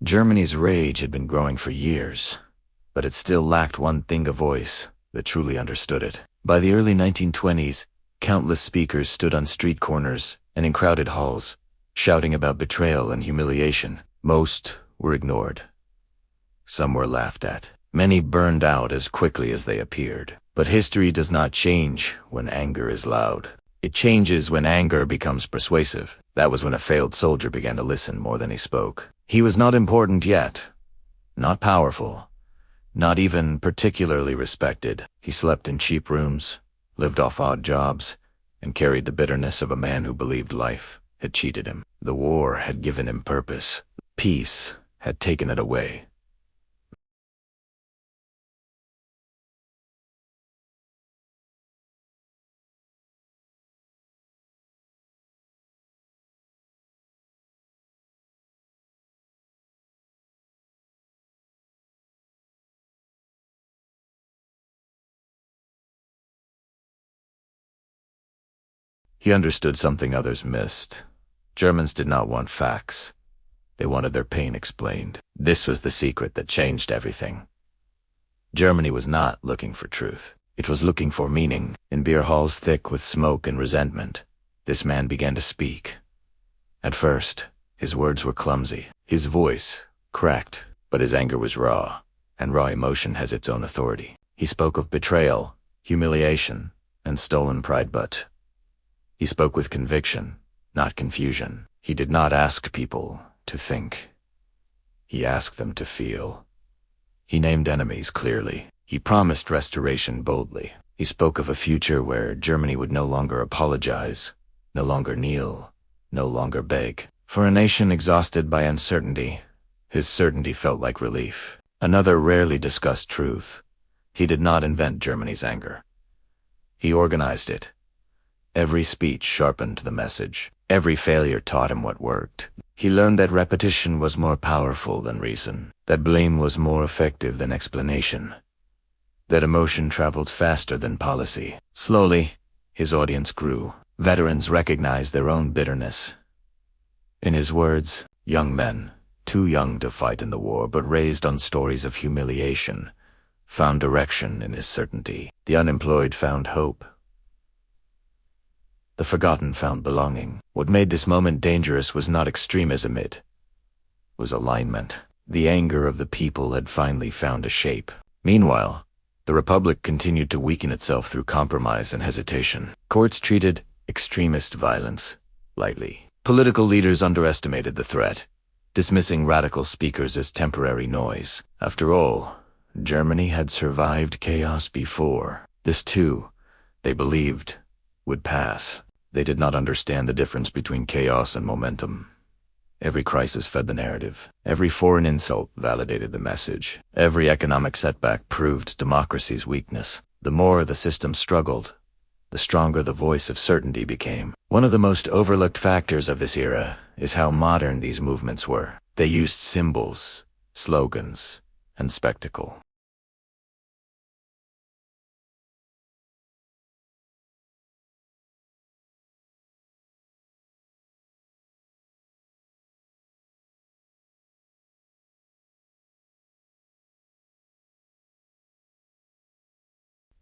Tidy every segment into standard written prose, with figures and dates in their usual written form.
Germany's rage had been growing for years, but it still lacked one thing: a voice that truly understood it. By the early 1920s, countless speakers stood on street corners and in crowded halls, shouting about betrayal and humiliation. Most were ignored. Some were laughed at. Many burned out as quickly as they appeared. But history does not change when anger is loud. It changes when anger becomes persuasive. That was when a failed soldier began to listen more than he spoke. He was not important yet, not powerful, not even particularly respected. He slept in cheap rooms, lived off odd jobs, and carried the bitterness of a man who believed life had cheated him. The war had given him purpose. Peace had taken it away. He understood something others missed. Germans did not want facts. They wanted their pain explained. This was the secret that changed everything. Germany was not looking for truth. It was looking for meaning. In beer halls thick with smoke and resentment, this man began to speak. At first, his words were clumsy. His voice cracked, but his anger was raw, and raw emotion has its own authority. He spoke of betrayal, humiliation, and stolen pride, but he spoke with conviction, not confusion. He did not ask people to think. He asked them to feel. He named enemies clearly. He promised restoration boldly. He spoke of a future where Germany would no longer apologize, no longer kneel, no longer beg. For a nation exhausted by uncertainty, his certainty felt like relief. Another rarely discussed truth: he did not invent Germany's anger. He organized it. Every speech sharpened the message. Every failure taught him what worked. He learned that repetition was more powerful than reason, that blame was more effective than explanation, that emotion traveled faster than policy. Slowly, his audience grew. Veterans recognized their own bitterness. In his words, young men, too young to fight in the war but raised on stories of humiliation, found direction in his certainty. The unemployed found hope. The forgotten found belonging. What made this moment dangerous was not extremism, it was alignment. The anger of the people had finally found a shape. Meanwhile, the Republic continued to weaken itself through compromise and hesitation. Courts treated extremist violence lightly. Political leaders underestimated the threat, dismissing radical speakers as temporary noise. After all, Germany had survived chaos before. This too, they believed, would pass. They did not understand the difference between chaos and momentum. Every crisis fed the narrative. Every foreign insult validated the message. Every economic setback proved democracy's weakness. The more the system struggled, the stronger the voice of certainty became. One of the most overlooked factors of this era is how modern these movements were. They used symbols, slogans, and spectacle.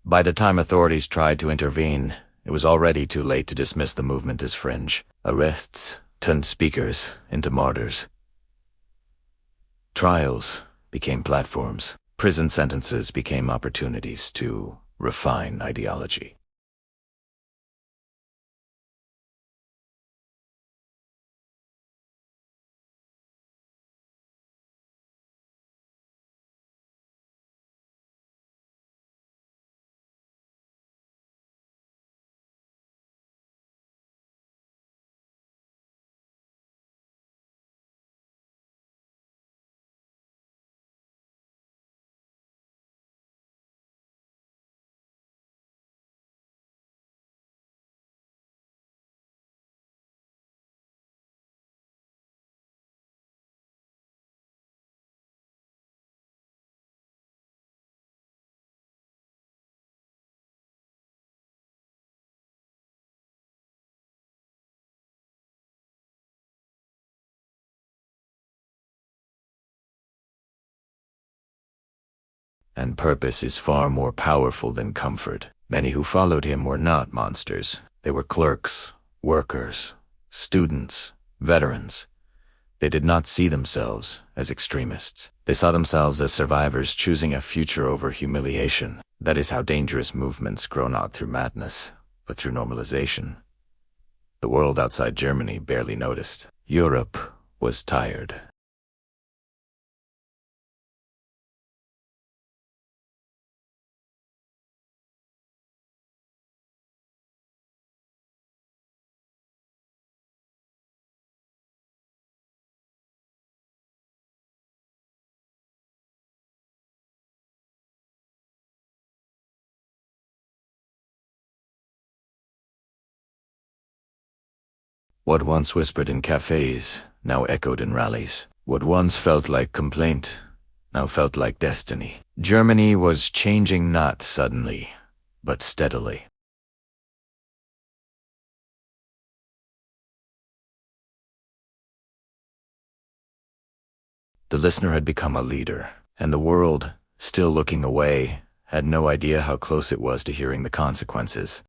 By the time authorities tried to intervene, it was already too late to dismiss the movement as fringe. Arrests turned speakers into martyrs. Trials became platforms. Prison sentences became opportunities to refine ideology. And purpose is far more powerful than comfort. Many who followed him were not monsters. They were clerks, workers, students, veterans. They did not see themselves as extremists. They saw themselves as survivors choosing a future over humiliation. That is how dangerous movements grow, not through madness, but through normalization. The world outside Germany barely noticed. Europe was tired. What once whispered in cafes now echoed in rallies. What once felt like complaint now felt like destiny. Germany was changing not suddenly, but steadily. The listener had become a leader, and the world, still looking away, had no idea how close it was to hearing the consequences.